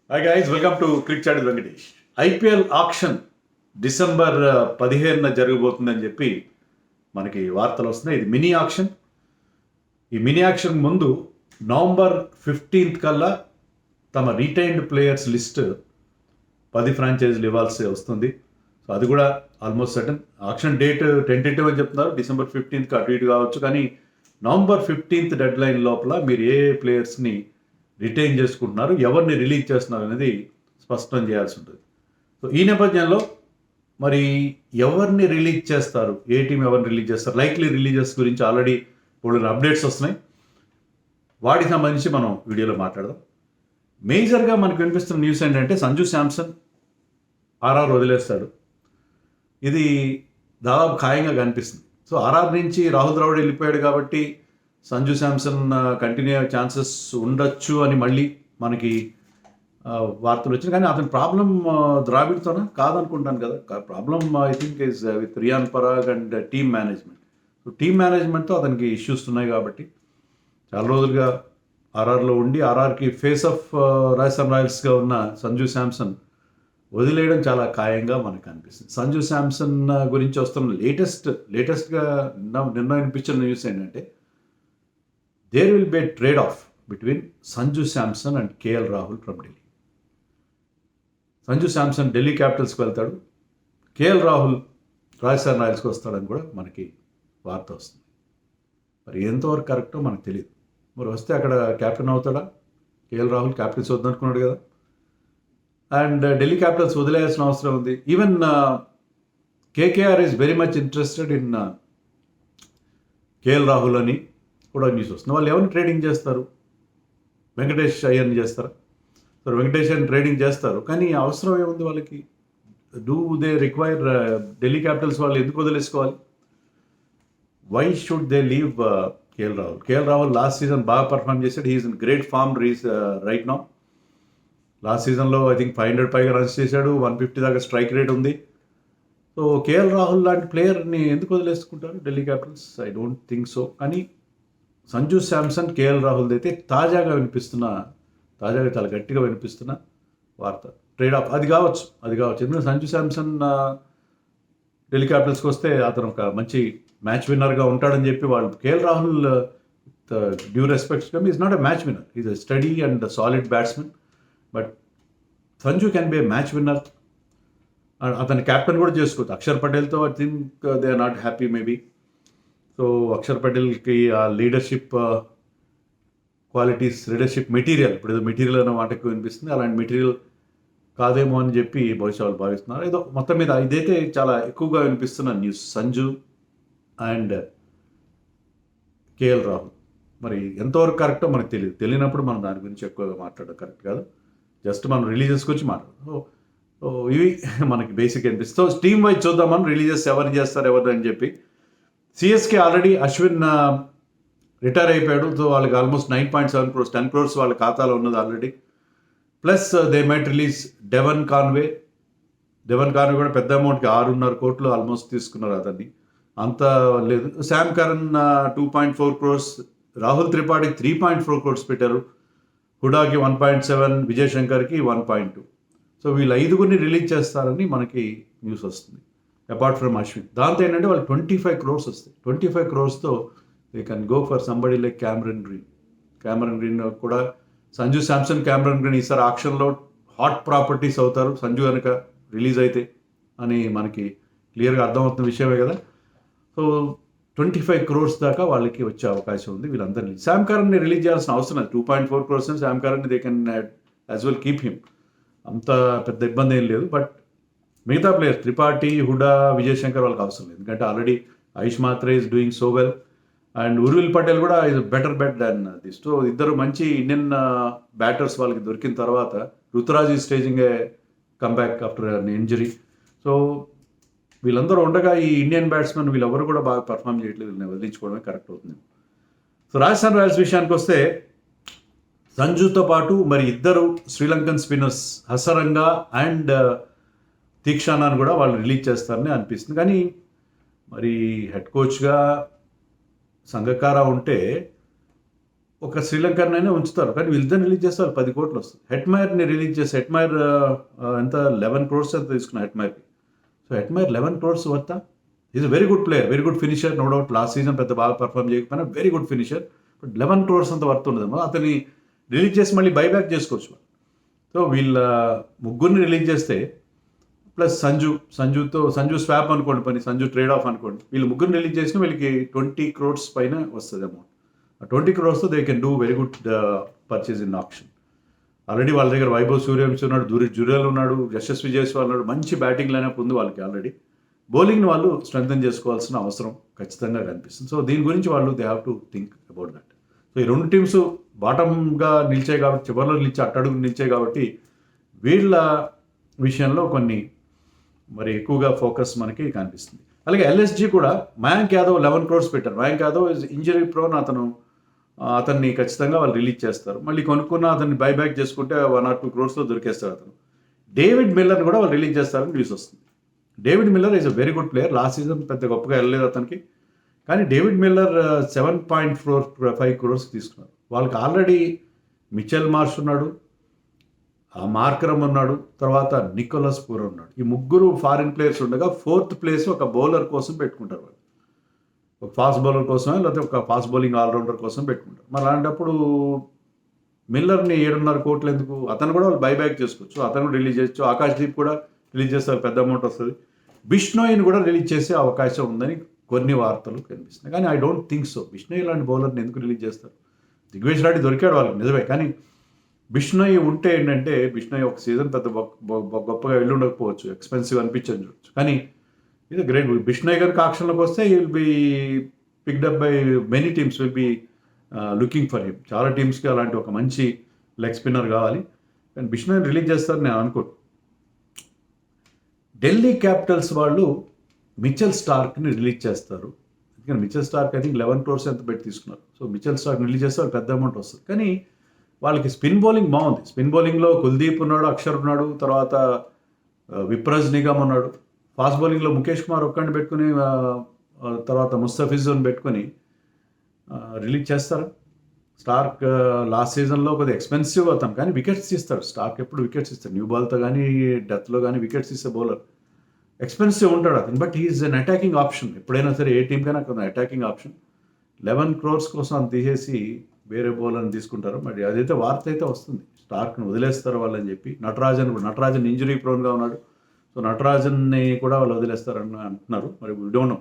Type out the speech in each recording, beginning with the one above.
Hi guys, welcome to cric chat with Venkatesh. IPL auction December 15న జరగబోతుందని చెప్పి మనకి వార్తలు వస్తున్నాయి. ఇది మినీ ఆక్షన్. ఈ మినీ ఆక్షన్ ముందు నవంబర్ 15th కల్లా తమ రిటైన్డ్ ప్లేయర్స్ లిస్ట్ 10 ఫ్రాంచైజీలు ఇవ్వాల్సి వస్తుంది. సో అది కూడా almost certain. Auction date tentative అని చెప్తున్నారు, డిసెంబర్ 15th అటు ఇటు కావచ్చు. కానీ నవంబర్ 15th డెడ్ లైన్ లోపల మీరు ఏ ప్లేయర్స్ని రిటైన్ చేసుకుంటున్నారు, ఎవరిని రిలీజ్ చేస్తున్నారు అనేది స్పష్టం చేయాల్సి ఉంటుంది. సో ఈ నేపథ్యంలో మరి ఎవరిని రిలీజ్ చేస్తారు, ఏ టీం ఎవరిని రిలీజ్ చేస్తారు, లైక్లీ రిలీజెస్ గురించి ఆల్రెడీ కొన్ని అప్డేట్స్ వస్తున్నాయి. వాటికి సంబంధించి మనం వీడియోలో మాట్లాడదాం. మేజర్గా మనకు వినిపిస్తున్న న్యూస్ ఏంటంటే సంజు శాంసన్ ఆర్ఆర్ వదిలేస్తాడు. ఇది దాదాపు ఖాయంగా కనిపిస్తుంది. సో ఆర్ఆర్ నుంచి రాహుల్ ద్రావిడ్ వెళ్ళిపోయాడు కాబట్టి సంజు శాంసన్ కంటిన్యూ అయ్యే ఛాన్సెస్ ఉండొచ్చు అని మళ్ళీ మనకి వార్తలు వచ్చినాయి. కానీ అతని ప్రాబ్లం ద్రావిడ్తోనా కాదనుకుంటాను కదా. Problem I think is with Riyan Parag and team management. So team మేనేజ్మెంట్తో అతనికి ఇష్యూస్ ఉన్నాయి కాబట్టి చాలా రోజులుగా ఆర్ఆర్లో ఉండి ఆర్ఆర్కి ఫేస్ ఆఫ్ రాజస్థాన్ రాయల్స్గా ఉన్న సంజు శాంసన్ వదిలేయడం చాలా ఖాయంగా మనకు అనిపిస్తుంది. సంజు శాంసన్ గురించి వస్తున్న లేటెస్ట్గా నిన్న వినిపించిన న్యూస్ ఏంటంటే there will be a trade-off between Sanju Samson and KL Rahul from Delhi. Sanju Samson Delhi క్యాపిటల్స్కి వెళ్తాడు, కేఎల్ రాహుల్ రాజస్థాన్ రాయల్స్కి వస్తాడని కూడా మనకి వార్త వస్తుంది. మరి ఎంతవరకు కరెక్టో మనకు తెలియదు. మరి వస్తే అక్కడ క్యాప్టెన్ అవుతాడా? కేఎల్ రాహుల్ క్యాప్టెన్స్ వద్దనుకున్నాడు కదా. అండ్ ఢిల్లీ క్యాపిటల్స్ వదిలేయాల్సిన అవసరం ఉంది. Even KKR is very much interested in KL Rahul అని కూడా న్యూస్ వస్తుంది. వాళ్ళు ఎవరిని ట్రేడింగ్ చేస్తారు? వెంకటేష్ అయ్యర్ని చేస్తారా? సో వెంకటేష్ అయ్యర్ని ట్రేడింగ్ చేస్తారు, కానీ అవసరం ఏముంది వాళ్ళకి? Do they require Delhi Capitals వాళ్ళు ఎందుకు వదిలేసుకోవాలి? Why should they leave KL Rahul? KL Rahul last season బాగా పర్ఫామ్ చేశాడు. He is in great form right now. Last సీజన్లో ఐ థింక్ 500 పైగా రన్స్ చేశాడు, 150 దాకా స్ట్రైక్ రేట్ ఉంది. సో కేఎల్ రాహుల్ లాంటి ప్లేయర్ని ఎందుకు వదిలేసుకుంటారు Delhi Capitals? I don't think so. కానీ సంజు శాంసన్ కేఎల్ రాహుల్ అయితే తాజాగా చాలా గట్టిగా వినిపిస్తున్న వార్త. ట్రేడ్ ఆఫ్ అది కావచ్చు. ఎందుకంటే సంజు శాంసన్ ఢిల్లీ క్యాపిటల్స్కి వస్తే అతను ఒక మంచి మ్యాచ్ విన్నర్గా ఉంటాడని చెప్పి వాళ్ళు KL Rahul due respects come is not a match winner, is a steady and solid batsmen. But Sanju can be a match winner. అతని క్యాప్టెన్ కూడా చేసుకోవచ్చు. అక్షర్ పటేల్తో I think they are not happy maybe. So Akshar పటేల్కి ఆ leadership qualities, leadership material, ఇప్పుడు ఏదో material అనే మాట ఎక్కువ వినిపిస్తుంది, అలాంటి మెటీరియల్ కాదేమో అని చెప్పి బహుశా వాళ్ళు భావిస్తున్నారు. ఏదో మొత్తం మీద ఇదైతే చాలా ఎక్కువగా వినిపిస్తున్న news, Sanju and KL Rahul. మరి ఎంతవరకు కరెక్టో మనకు తెలియనప్పుడు మనం దాని గురించి ఎక్కువగా మాట్లాడడం కరెక్ట్ కాదు. జస్ట్ మనం రిలీజెస్ గురించి మాట్లాడదాం. సో ఇవి మనకి బేసిక్ అనిపిస్తుంది. సో టీమ్ వైజ్ చూద్దామని రిలీజెస్ ఎవరిని చేస్తారు ఎవరు అని చెప్పి. సిఎస్కే ఆల్రెడీ అశ్విన్ రిటైర్ అయిపోయాడు. సో వాళ్ళకి ఆల్మోస్ట్ 9.7 crores 10 crores వాళ్ళ ఖాతాలో ఉన్నది already. Plus they might release Devon Conway కూడా పెద్ద అమౌంట్కి 6.5 కోట్లు ఆల్మోస్ట్ తీసుకున్నారు అతన్ని. అంత లేదు. శామ్ కరణ్ 2.4 crores, రాహుల్ త్రిపాఠికి 3.4 crores పెట్టారు, హుడాకి 1.7, విజయ్ శంకర్కి 1.2. సో వీళ్ళు 5గురిని రిలీజ్ చేస్తారని మనకి న్యూస్ వస్తుంది, అపార్ట్ ఫ్రమ్ అశ్విన్. దాంతో ఏంటంటే వాళ్ళు 25 crores వస్తాయి. 25 crores they can go for somebody like Cameron green కూడా. సంజు శాంసన్, క్యామరన్ గ్రీన్ ఈసారి ఆక్షన్లో హాట్ ప్రాపర్టీస్ అవుతారు సంజు కనుక రిలీజ్ అయితే అని మనకి క్లియర్గా అర్థమవుతున్న విషయమే కదా. సో 25 crores దాకా వాళ్ళకి వచ్చే అవకాశం ఉంది వీళ్ళందరినీ. శామ్ కరణ్ని రిలీజ్ చేయాల్సిన అవసరం లేదు. 2.4 crores శామ్ కరణ్ని they can as well keep him. అంత పెద్ద ఇబ్బంది ఏం లేదు. బట్ మిగతా ప్లేయర్స్ త్రిపాఠి, హుడా, విజయ్ శంకర్ వాళ్ళకి అవసరం లేదు. ఎందుకంటే already Ayush Mhatre is doing so well and Urvil Patel కూడా is better bet than this. So ఇద్దరు మంచి ఇండియన్ బ్యాటర్స్ వాళ్ళకి దొరికిన తర్వాత రుతురాజ్ ఈ staging a comeback after an injury. So వీళ్ళందరూ ఉండగా ఈ ఇండియన్ బ్యాట్స్మెన్ వీళ్ళెవరు కూడా బాగా పర్ఫామ్ చేయట్లేదు. వీళ్ళని వదిలించుకోవడమే కరెక్ట్ అవుతుంది. సో రాజస్థాన్ రాయల్స్ విషయానికి వస్తే సంజుతో పాటు మరి ఇద్దరు శ్రీలంకన్ స్పిన్నర్స్ హసరంగా అండ్ తీక్షానాన్ని కూడా వాళ్ళు రిలీజ్ చేస్తారని అనిపిస్తుంది. కానీ మరి హెడ్ కోచ్గా సంగకారా ఉంటే ఒక శ్రీలంకన్నైనా ఉంచుతారు, కానీ వీళ్ళిద్దరిని రిలీజ్ చేస్తే వాళ్ళు 10 కోట్లు వస్తుంది. హెట్మైర్ని రిలీజ్ చేసి హెట్మైర్ ఎంత 11 crores ఎంత తీసుకున్నా హెట్మైర్కి. సో హెట్మైర్ 11 crores వర్తా. Is a very good player, very good finisher, no doubt. Last season పెద్ద బాగా పర్ఫామ్ చేయకపోయినా very good finisher. But 11 crores అంత వర్త్ ఉండదు. అతన్ని రిలీజ్ చేసి మళ్ళీ బైబ్యాక్ చేసుకోవచ్చు. సో వీళ్ళ ముగ్గురిని రిలీజ్ చేస్తే ప్లస్ సంజు స్వాప్ అనుకోండి, పని సంజు ట్రేడ్ ఆఫ్ అనుకోండి, వీళ్ళు ముగ్గురిని రిలీజ్ చేసిన వీళ్ళకి 20 crores పైన వస్తుంది అమౌంట్. ఆ 20 crores they can do very good purchase in option. Already వాళ్ళ దగ్గర వైభవ్ సూర్యవంశీ ఉన్నాడు, జురేల్ ఉన్నాడు, యశస్వి జైస్వాల్ ఉన్నాడు, మంచి బ్యాటింగ్ లైనప్ ఉంది వాళ్ళకి ఆల్రెడీ. బౌలింగ్ని వాళ్ళు స్ట్రెంగ్తన్ చేసుకోవాల్సిన అవసరం ఖచ్చితంగా కనిపిస్తుంది. సో దీని గురించి వాళ్ళు they have to think about that. So ఈ రెండు టీమ్స్ బాటమ్గా నిలిచాయి కాబట్టి, చివరిలో అట్టడుగు నిలిచాయి కాబట్టి వీళ్ళ విషయంలో కొన్ని మరి ఎక్కువగా ఫోకస్ మనకి కనిపిస్తుంది. అలాగే ఎల్ఎస్జీ కూడా మయాంక్ యాదవ్ 11 crores పెట్టారు. Mayank Yadav is injury prone, అతన్ని ఖచ్చితంగా వాళ్ళు రిలీజ్ చేస్తారు. మళ్ళీ కొనుక్కున్న అతన్ని బైబ్యాక్ చేసుకుంటే 1 or 2 crores దొరికేస్తారు అతను. డేవిడ్ మిల్లర్ని కూడా వాళ్ళు రిలీజ్ చేస్తారని న్యూస్ వస్తుంది. David Miller is a very good player. Last season పెద్ద గొప్పగా వెళ్ళలేదు అతనికి, కానీ డేవిడ్ మిల్లర్ 7.45 crores తీసుకున్నారు. వాళ్ళకి ఆల్రెడీ మిచెల్ మార్ష్ ఉన్నాడు, మార్కరమ్ ఉన్నాడు, తర్వాత నికోలస్ పూరన్ ఉన్నాడు. ఈ ముగ్గురు ఫారిన్ ప్లేయర్స్ ఉండగా 4th place ఒక బౌలర్ కోసం పెట్టుకుంటారు వాళ్ళు. ఒక ఫాస్ట్ బౌలర్ కోసమే, లేకపోతే ఒక ఫాస్ట్ బౌలింగ్ ఆల్రౌండర్ కోసం పెట్టుకుంటారు. మరి అలాంటప్పుడు మిల్లర్ని 7.5 కోట్లు ఎందుకు? అతను కూడా వాళ్ళు బైబ్యాక్ చేసుకోవచ్చు, అతను రిలీజ్ చేయొచ్చు. ఆకాష్ దీప్ కూడా రిలీజ్ చేస్తారు, పెద్ద అమౌంట్ వస్తుంది. బిష్నోయిని కూడా రిలీజ్ చేసే అవకాశం ఉందని కొన్ని వార్తలు కనిపిస్తున్నాయి, కానీ I don't think so. Bishnoi లాంటి బౌలర్ని ఎందుకు రిలీజ్ చేస్తారు? దిగ్వేష్ రెడ్డి దొరికాడు వాళ్ళకి నిజమే, కానీ బిష్నోయ్ ఉంటే ఏంటంటే బిష్నోయ్ ఒక సీజన్ పెద్ద గొప్పగా వెళ్ళి ఉండకపోవచ్చు, ఎక్స్పెన్సివ్ అనిపించచ్చు, కానీ ఇది గ్రేట్. బిష్నోయ్ గారికి ఆక్షన్లోకి వస్తే ఈ will be picked up by many teams, will be looking for him. చాలా టీమ్స్కి అలాంటి ఒక మంచి లెగ్ స్పిన్నర్ కావాలి, కానీ బిష్నోయ్ని రిలీజ్ చేస్తారని నేను అనుకోను. ఢిల్లీ క్యాపిటల్స్ వాళ్ళు మిచెల్ స్టార్క్ని రిలీజ్ చేస్తారు. ఎందుకంటే Mitchell Starc I think 11 crores ఎంత పెట్టి తీసుకున్నారు. సో మిచెల్ స్టార్క్ని రిలీజ్ చేస్తే పెద్ద అమౌంట్ వస్తుంది, కానీ వాళ్ళకి స్పిన్ బౌలింగ్ బాగుంది. స్పిన్ బౌలింగ్లో కుల్దీప్ ఉన్నాడు, అక్షర్ ఉన్నాడు, తర్వాత విప్రజ్ నిగమ్ ఉన్నాడు. ఫాస్ట్ బౌలింగ్లో ముఖేష్ కుమార్ ఒక్కడిని పెట్టుకుని తర్వాత ముస్తఫిజుని పెట్టుకొని రిలీజ్ చేస్తారు. స్టార్క్ లాస్ట్ సీజన్లో కొద్దిగా ఎక్స్పెన్సివ్ అతను, కానీ వికెట్స్ ఇస్తాడు. స్టార్క్ ఎప్పుడు వికెట్స్ ఇస్తాడు, న్యూ బాల్తో కానీ డెత్లో కానీ వికెట్స్ ఇస్తే బౌలర్. ఎక్స్పెన్సివ్ ఉంటాడు అతను, but he's an attacking option. ఎప్పుడైనా సరే ఏ టీంకైనా కొంత అటాకింగ్ ఆప్షన్. 11 crores కోసం అది తీసేసి వేరే బౌలర్ని తీసుకుంటారు. మరి అదైతే వార్త అయితే వస్తుంది, స్టార్క్ని వదిలేస్తారు వాళ్ళని చెప్పి. నటరాజన్ ఇంజరీ ప్రోన్గా ఉన్నాడు, సో నటరాజన్ని కూడా వాళ్ళు వదిలేస్తారని అంటున్నారు. మరి డోంట్ నో.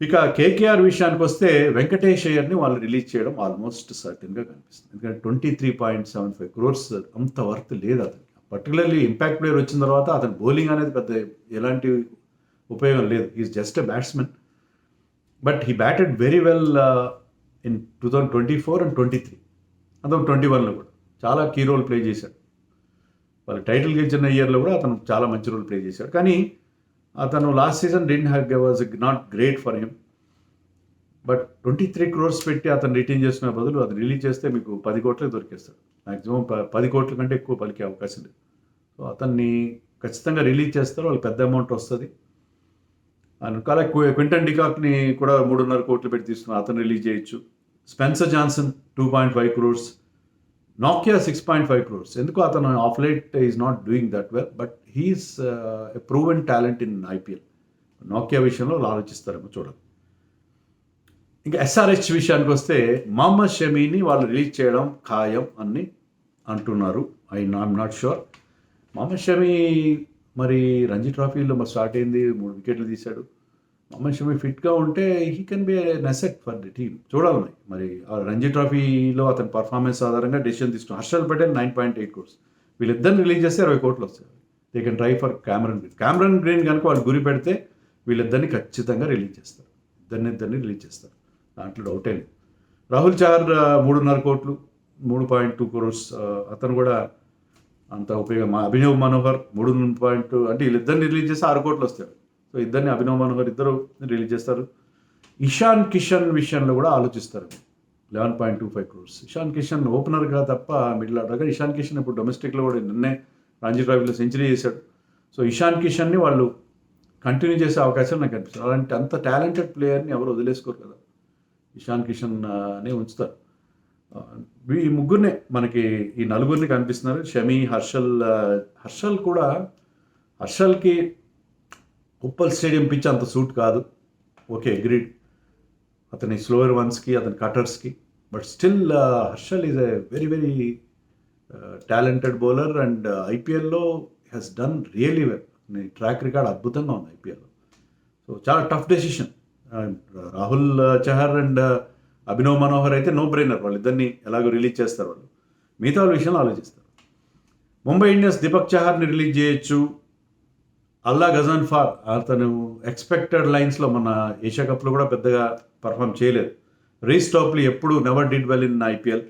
ఇక కేకేఆర్ విషయానికి వస్తే వెంకటేష్ అయ్యర్ని వాళ్ళు రిలీజ్ చేయడం ఆల్మోస్ట్ సర్టన్గా కనిపిస్తుంది. ఎందుకంటే 23.75 crores అంత వర్త్ లేదు అతనికి. పర్టికులర్లీ ఇంపాక్ట్ ప్లేయర్ వచ్చిన తర్వాత అతని బౌలింగ్ అనేది పెద్ద ఎలాంటి ఉపయోగం లేదు. Is just a batsmen, but he batted very well in 2024 and 23, అతను 21లో కూడా చాలా కీ రోల్ ప్లే చేశాడు. వాళ్ళ టైటిల్ గెలిచిన ఇయర్లో కూడా అతను చాలా మంచి రోల్ ప్లే చేశాడు, కానీ అతను last season was not great for him. But 23 crores పెట్టి అతను రిటైన్ చేసిన బదులు అతను రిలీజ్ చేస్తే మీకు 10 కోట్లే దొరికేస్తాడు. మ్యాక్సిమం 10 కోట్ల కంటే ఎక్కువ పలికే అవకాశం లేదు. సో అతన్ని ఖచ్చితంగా రిలీజ్ చేస్తారు, వాళ్ళకి పెద్ద అమౌంట్ వస్తుంది. అలాగే క్వింటన్ డికాక్ని కూడా 3.5 కోట్లు పెట్టి తీసుకున్నారు, అతను రిలీజ్ చేయొచ్చు. స్పెన్సర్ జాన్సన్ 2.5 crores, నోకియా 6.5 crores. ఎందుకు అతను of late is not doing that well, but he's a proven talent in IPL. నోకియా విషయంలో ఆలోచిస్తారేమో చూడాలి. ఇంకా ఎస్ఆర్హెచ్ విషయానికి వస్తే మహమ్మద్ షమీని వాళ్ళు రిలీజ్ చేయడం ఖాయం అని అంటున్నారు. I'm not sure. Mohammed Shami మరి రంజీ ట్రోఫీలో మరి స్టార్ట్ అయింది, 3 వికెట్లు తీశాడు. మహమ్మద్ షమీ ఫిట్గా ఉంటే he can be an asset for the team. చూడాలి మరి రంజీ ట్రోఫీలో అతని పర్ఫార్మెన్స్ ఆధారంగా డెసిషన్ తీసుకున్నాం. హర్షల్ పటేల్ 9.8 crores. వీళ్ళిద్దరిని రిలీజ్ చేస్తే 20 కోట్లు వస్తాయి. They can try for Cameron Green కనుక వాళ్ళు గురి పెడితే వీళ్ళిద్దరిని ఖచ్చితంగా రిలీజ్ చేస్తారు. ఇద్దరిని రిలీజ్ చేస్తారు, దాంట్లో డౌటే లేదు. రాహుల్ చహర్ 3.5 కోట్లు, 3.2 crores. అతను కూడా అంత ఉపయోగం. అభినవ్ మనోహర్ 3. అంటే వీళ్ళిద్దరిని రిలీజ్ చేస్తే 6 కోట్లు వస్తాయి. సో ఇద్దరిని అభినవ్ మనోహర్ ఇద్దరు రిలీజ్ చేస్తారు. ఇషాన్ కిషన్ విషయంలో కూడా ఆలోచిస్తారు. 11.25 crores. ఇషాన్ కిషన్ ఓపెనర్గా తప్ప మిడిల్ ఆర్డర్గా. ఇషాన్ కిషన్ ఇప్పుడు డొమెస్టిక్లో కూడా నిన్నే రంజీ ట్రోఫీలో సెంచరీ చేశాడు. సో ఇషాన్ కిషన్ని వాళ్ళు కంటిన్యూ చేసే అవకాశం నాకు అనిపిస్తుంది. అలాంటి అంత టాలెంటెడ్ ప్లేయర్ని ఎవరు వదిలేసుకోరు కదా, ఇషాన్ కిషన్ని ఉంచుతారు. ఈ ముగ్గురినే మనకి ఈ నలుగురిని కనిపిస్తున్నారు. షమి, హర్షల్ కూడా హర్షల్కి ఉప్పల్ స్టేడియం పిచ్ అంత సూట్ కాదు. Okay, agreed. అతని స్లోయర్ వన్స్కి, అతని కటర్స్కి, but still Harshal is a very very talented bowler and ఐపీఎల్లో has done really well. Track record అద్భుతంగా ఉంది ఐపీఎల్లో. సో చాలా tough decision. Rahul Chahar and Abhinav Manohar అయితే నో బ్రెయినర్, వాళ్ళిద్దరిని ఎలాగో రిలీజ్ చేస్తారు వాళ్ళు. మిగతా వాళ్ళ విషయంలో ఆలోచిస్తారు. ముంబై ఇండియన్స్ దీపక్ చహర్ని రిలీజ్ చేయొచ్చు. అల్లా గజాన్ఫర్ అతను ఎక్స్పెక్టెడ్ లైన్స్లో మన ఏషియా కప్లో కూడా పెద్దగా పర్ఫామ్ చేయలేదు. రీస్ టాప్లీ ఎప్పుడు never did well in IPL.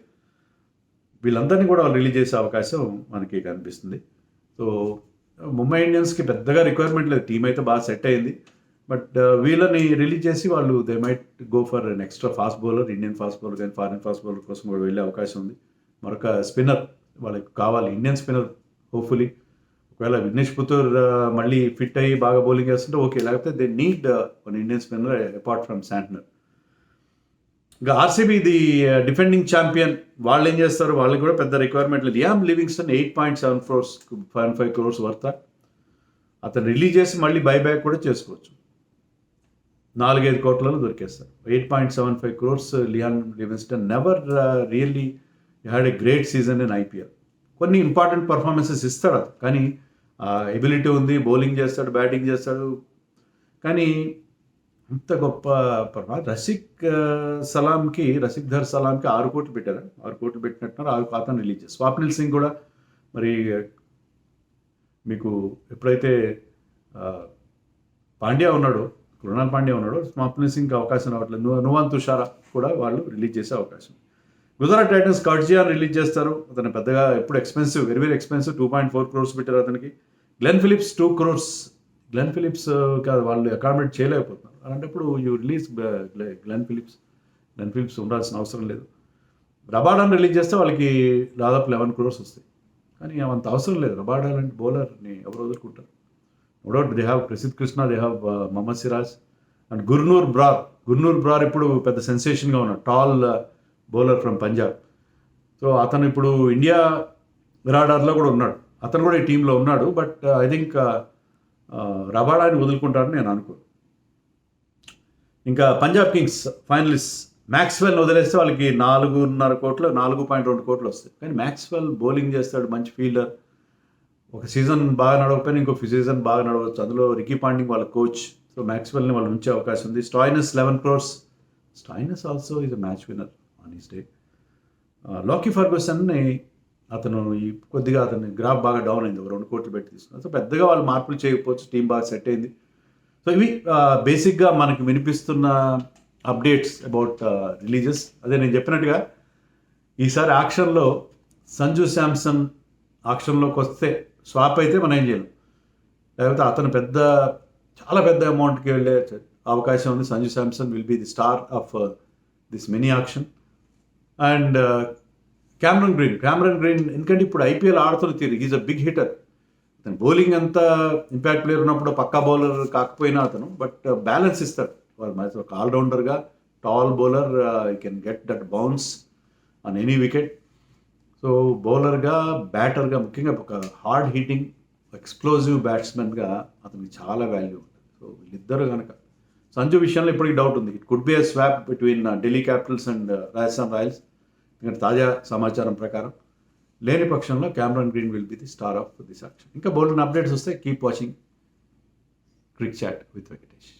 వీళ్ళందరినీ కూడా వాళ్ళు రిలీజ్ చేసే అవకాశం మనకి కనిపిస్తుంది. సో ముంబై ఇండియన్స్కి పెద్దగా రిక్వైర్మెంట్ లేదు, టీం అయితే బాగా సెట్ అయింది. బట్ వీళ్ళని రిలీజ్ చేసి వాళ్ళు they might go for an extra fast bowler, Indian fast bowler కానీ ఫారిన్ ఫాస్ట్ బౌలర్ కోసం కూడా వెళ్ళే అవకాశం ఉంది. మరొక స్పిన్నర్ వాళ్ళకి కావాలి, ఇండియన్ స్పిన్నర్ హోప్ఫుల్లీ. ఒకవేళ విఘ్నేష్ పుత్తూర్ మళ్ళీ ఫిట్ అయ్యి బాగా బౌలింగ్ చేస్తుంటే ఓకే, లేకపోతే they need one Indian spinner apart from Santner. ఇంకా ఆర్సీబీ ది డిఫెండింగ్ ఛాంపియన్, వాళ్ళు ఏం చేస్తారు, వాళ్ళకి కూడా పెద్ద రిక్వైర్మెంట్ లేదు. Liam Livingstone 8.75 crores worth. అతను రిలీజ్ చేసి మళ్ళీ బైబ్యాక్ కూడా చేసుకోవచ్చు, 4-5 కోట్లలో దొరికేస్తారు. 8.75 crores Liam Livingstone never really had a great season in IPL. కొన్ని ఇంపార్టెంట్ పర్ఫార్మెన్సెస్ ఇస్తాడు అది, కానీ ఎబిలిటీ ఉంది, బౌలింగ్ చేస్తాడు, బ్యాటింగ్ చేస్తాడు, కానీ అంత గొప్ప పర్ఫార్మెన్స్. రసిక్ ధర్ సలాంకి 6 కోట్లు పెట్టారు, 6 కోట్లు పెట్టినట్టున్నారు. 6 ఖాతాను రిలీజ్ చేస్తారు. స్వాప్నిల్ సింగ్ కూడా మరి మీకు ఎప్పుడైతే పాండ్యా ఉన్నాడో, కృణాల్ పాండ్యా ఉన్నాడో, స్వాప్నిల్ సింగ్కి అవకాశం రావట్లేదు. నువాన్ తుషారా కూడా వాళ్ళు రిలీజ్ చేసే అవకాశం. గుజరాత్ టైటన్స్ కర్జియార్ రిలీజ్ చేస్తారు. అతను పెద్దగా ఎప్పుడు expensive, very very expensive. 2.4 crores పెట్టారు అతనికి. Glenn Phillips 2 crores. Glenn Phillips కాదు, వాళ్ళు అకామిడేట్ చేయలేకపోతున్నారు. అలాంటప్పుడు యూ రిలీజ్ గ్లెన్ ఫిలిప్స్ ఉండాల్సిన అవసరం లేదు. రబాడాని రిలీజ్ చేస్తే వాళ్ళకి దాదాపు 11 crores వస్తాయి, కానీ అంత అవసరం లేదు. రబాడా లాంటి బౌలర్ని ఎవరు వదులుకుంటారు? No doubt they have Prasidh Krishna, they have Mohammed Siraj and Gurnoor Brar ఇప్పుడు పెద్ద సెన్సేషన్గా ఉన్నాడు, tall bowler from Punjab. So అతను ఇప్పుడు ఇండియా రాడార్లో కూడా ఉన్నాడు, అతను కూడా ఈ టీంలో ఉన్నాడు. బట్ ఐ థింక్ రబాడాని వదులుకుంటారని నేను అనుకోను. ఇంకా పంజాబ్ కింగ్స్ ఫైనలిస్ట్ మ్యాక్స్వెల్ వదిలేస్తే వాళ్ళకి 4.5 కోట్లు, 4.2 కోట్లు వస్తాయి. కానీ మ్యాక్స్వెల్ బౌలింగ్ చేస్తాడు, మంచి ఫీల్డర్. ఒక సీజన్ బాగా నడవకపోయినా ఇంకొక సీజన్ బాగా నడవచ్చు. అందులో రికీ పాండింగ్ వాళ్ళ కోచ్. సో మ్యాక్స్వెల్ని వాళ్ళు ఉంచే అవకాశం ఉంది. Stoinis 11 crores. Stoinis also is a match winner on his day. Lockie ఫర్గూసన్ని అతను కొద్దిగా అతని గ్రాఫ్ బాగా డౌన్ అయింది, 2 కోట్లు పెట్టి తీసుకున్నారు. సో పెద్దగా వాళ్ళు మార్పులు చేయకపోవచ్చు, టీం బాగా సెట్ అయింది. సో ఇవి బేసిక్గా మనకి వినిపిస్తున్న అప్డేట్స్ అబౌట్ రిలీజెస్. అదే నేను చెప్పినట్టుగా ఈసారి ఆక్షన్లో సంజు శాంసన్ ఆక్షన్లోకి వస్తే స్వాప్ అయితే మనం ఏం చేయలేం, లేకపోతే అతను చాలా పెద్ద అమౌంట్కి వెళ్ళే అవకాశం ఉంది. Sanju Samson will be the star of this mini auction. And Cameron Green ఎందుకంటే ఇప్పుడు ఐపీఎల్ ఆడుతున్న తీరు, ఈజ్ అ బిగ్ హిటర్. అతను బౌలింగ్ అంతా ఇంపాక్ట్ ప్లేయర్ ఉన్నప్పుడు పక్కా బౌలర్ కాకపోయినా అతను బట్ బ్యాలెన్స్ ఇస్తాడు. ఒక ఆల్రౌండర్గా tall bowler, you can get that bounce on any wicket. So బౌలర్గా, బ్యాటర్గా, ముఖ్యంగా ఒక హార్డ్ హీటింగ్ ఎక్స్ప్లోజివ్ బ్యాట్స్మెన్గా అతనికి చాలా వాల్యూ ఉంటుంది. సో వీళ్ళిద్దరు కనుక సంజు విషయంలో ఇప్పటికీ డౌట్ ఉంది. It could be a swap between Delhi Capitals and Rajasthan Royals. ఎందుకంటే తాజా సమాచారం ప్రకారం లేని పక్షంలో Cameron Green will be the star of this auction. ఇంకా బౌలింగ్ అప్డేట్స్ వస్తే keep watching Cric chat with Venkatesh.